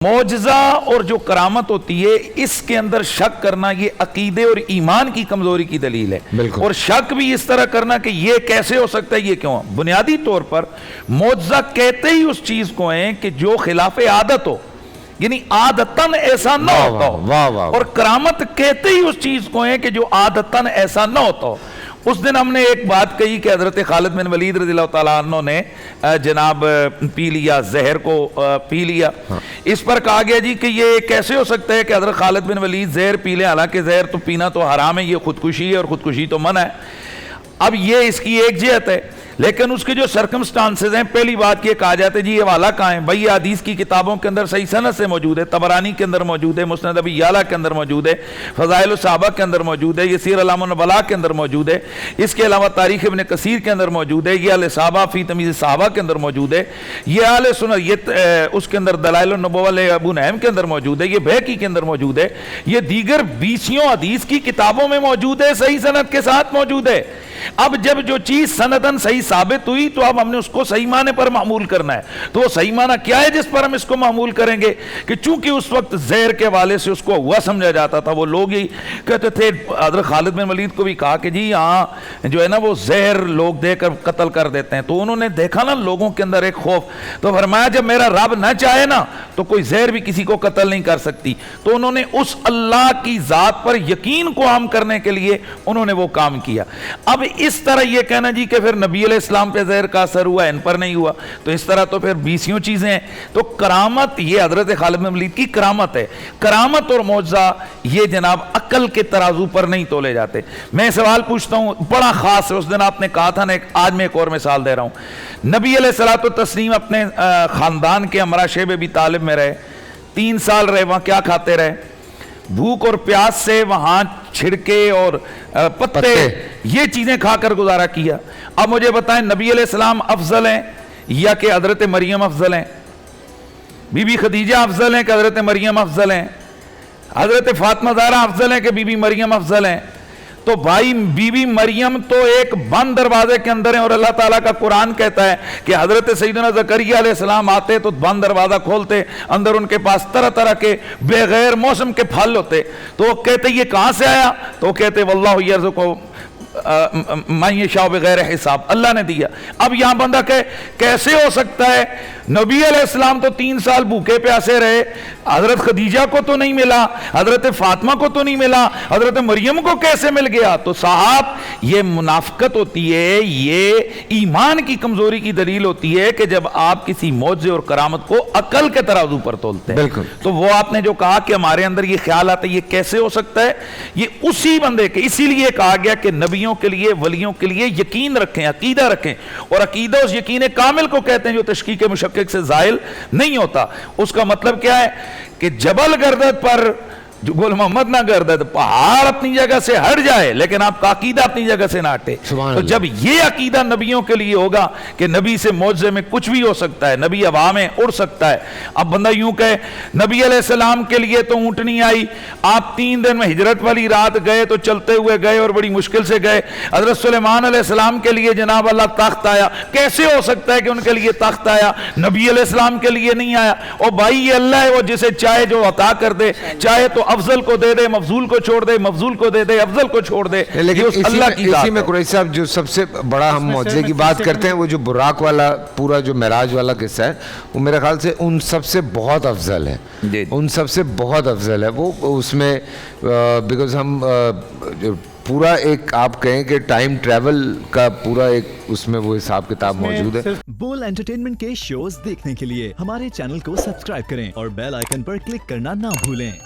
معجزہ اور جو کرامت ہوتی ہے اس کے اندر شک کرنا یہ عقیدے اور ایمان کی کمزوری کی دلیل ہے، اور شک بھی اس طرح کرنا کہ یہ کیسے ہو سکتا ہے، یہ کیوں؟ بنیادی طور پر معجزہ کہتے ہی اس چیز کو ہیں کہ جو خلاف عادت ہو، یعنی عادتاً ایسا نہ ہوتا ہو، اور کرامت کہتے ہی اس چیز کو ہیں کہ جو عادتاً ایسا نہ ہوتا ہو۔ اس دن ہم نے ایک بات کہی کہ حضرت خالد بن ولید رضی اللہ تعالیٰ عنہ نے جناب پی لیا، زہر کو پی لیا۔ اس پر کہا گیا جی کہ یہ کیسے ہو سکتا ہے کہ حضرت خالد بن ولید زہر پی لیں، حالانکہ زہر تو پینا تو حرام ہے، یہ خودکشی ہے اور خودکشی تو منع ہے۔ اب یہ اس کی ایک جہت ہے، لیکن اس کے جو سرکمسٹانسز ہیں، پہلی بات یہ کہا جاتا ہے جی یہ حوالہ کہاں ہے؟ بھائی یہ حدیث کی کتابوں کے اندر صحیح سند سے موجود ہے، طبرانی کے اندر موجود ہے، مسند ابی یعلا کے اندر موجود ہے، فضائل الصحابہ کے اندر موجود ہے، یہ سیر اعلام النبلاء کے اندر موجود ہے، اس کے علاوہ تاریخ ابن کثیر کے اندر موجود ہے، یہ اہل صحابہ فی تمیز صحابہ کے اندر موجود ہے، یہ اہل سنت، یہ اس کے اندر دلائل النبوہ ابو نعیم کے اندر موجود ہے، یہ بہقی کے اندر موجود ہے، یہ دیگر 20 حدیث کی کتابوں میں موجود ہے، صحیح سند کے ساتھ موجود ہے۔ اب جب جو چیز سندن صحیح ثابت ہوئی تو اب ہم نے اس کو صحیح معنی پر معمول کرنا ہے۔ تو وہ صحیح معنی کیا ہے جس پر ہم اس کو معمول کریں گے؟ کہ چونکہ اس وقت زہر کے والے سے اس کو ہوا سمجھا جاتا تھا، وہ لوگ ہی کہتے تھے، حضرت خالد بن ولید کو بھی کہا کہ جی ہاں جو ہے نا وہ زہر لوگ دے کر قتل کر دیتے ہیں، تو انہوں نے دیکھا نا لوگوں کے اندر ایک خوف، تو فرمایا جب میرا رب نہ چاہے نا تو کوئی زہر بھی کسی کو قتل نہیں کر سکتی۔ تو انہوں نے اس اللہ کی ذات پر یقین کو عام کرنے کے لیے انہوں نے وہ کام کیا۔ اب اس طرح یہ کہنا جی کہ پھر نبی علیہ السلام پہ زہر کا اثر ہوا، ان پر نہیں ہوا، تو اس طرح تو پھر 20 چیزیں ہیں۔ تو کرامت، یہ حضرت خالد بن ولید کی کرامت ہے۔ کرامت اور معجزہ یہ جناب عقل کے ترازو پر نہیں تولے جاتے۔ میں سوال پوچھتا ہوں، بڑا خاص ہے، اس دن آپ نے کہا تھا نا، آج میں ایک اور مثال دے رہا ہوں۔ نبی علیہ الصلوۃ والتسلیم اپنے خاندان کے ہمراہ شیب ابی طالب میں رہے، 3 سال رہے، وہاں کیا کھاتے رہے؟ بھوک اور پیاس سے وہاں چھڑکے اور پتے یہ چیزیں کھا کر گزارا کیا۔ اب مجھے بتائیں نبی علیہ السلام افضل ہیں یا کہ حضرت مریم افضل ہیں؟ بی بی خدیجہ افضل ہیں کہ حضرت مریم افضل ہیں؟ حضرت فاطمہ زہرا افضل ہیں کہ بی بی مریم افضل ہیں؟ تو بھائی بی بی مریم تو ایک بند دروازے کے اندر ہیں، اور اللہ تعالیٰ کا قرآن کہتا ہے کہ حضرت سیدنا زکریا علیہ السلام آتے تو بند دروازہ کھولتے، اندر ان کے پاس طرح طرح کے بغیر موسم کے پھل ہوتے، تو وہ کہتے یہ کہاں سے آیا؟ تو وہ کہتے واللہ یرزقو من یشاء بغیر حساب، اللہ نے دیا۔ اب یہاں بندہ کہ کیسے ہو سکتا ہے؟ نبی علیہ السلام تو 3 سال بھوکے پیاسے رہے، حضرت خدیجہ کو تو نہیں ملا، حضرت فاطمہ کو تو نہیں ملا، حضرت مریم کو کیسے مل گیا؟ تو صاحب یہ منافقت ہوتی ہے، یہ ایمان کی کمزوری کی دلیل ہوتی ہے کہ جب آپ کسی معجزے اور کرامت کو عقل کے ترازو پر تولتے ہیں۔ تو وہ آپ نے جو کہا کہ ہمارے اندر یہ خیال آتا ہے یہ کیسے ہو سکتا ہے، یہ اسی بندے کے، اسی لیے کہا گیا کہ نبیوں کے لیے، ولیوں کے لیے یقین رکھیں، عقیدہ رکھیں، اور عقیدہ اس یقین کامل کو کہتے ہیں جو تشکیک مشکک سے زائل نہیں ہوتا۔ اس کا مطلب کیا ہے کہ جبل گردد پر جو گل محمد نہ گردد، پہاڑ اپنی جگہ سے ہٹ جائے لیکن آپ کا عقیدہ اپنی جگہ سے نہ ہٹے۔ تو جب یہ عقیدہ نبیوں کے لیے ہوگا کہ نبی سے معجزے میں کچھ بھی ہو سکتا ہے، نبی ہوا میں اڑ سکتا ہے۔ اب بندہ یوں کہے نبی علیہ السلام کے لیے تو اونٹنی آئی، آپ 3 دن میں ہجرت والی رات گئے تو چلتے ہوئے گئے اور بڑی مشکل سے گئے۔ حضرت سلیمان علیہ السلام کے لیے جناب اللہ تخت آیا، کیسے ہو سکتا ہے کہ ان کے لیے تخت آیا، نبی علیہ السلام کے لیے نہیں آیا؟ اور بھائی یہ اللہ ہے، وہ جسے چاہے جو عطا کر دے، چاہے تو افضل کو دے دے، مفضول کو چھوڑ دے، مفضول کو دے دے، افضل کو چھوڑ دے۔ لیکن اسی میں قریشی صاحب جو سب سے بڑا ہم معجزے کی بات کرتے ہیں، وہ جو براق والا پورا جو معراج والا قصہ ہے، وہ میرے خیال سے ان سب سے بہت افضل ہے، ان سب سے بہت افضل ہے وہ اس میں، بیکاز ہم پورا ایک آپ کہیں کہ ٹائم ٹریول کا پورا ایک اس میں وہ حساب کتاب موجود ہے۔ بول انٹرٹینمنٹ کے شوز دیکھنے کے لیے ہمارے چینل کو سبسکرائب کریں اور بیل آئیکن پر کلک کرنا نہ بھولیں۔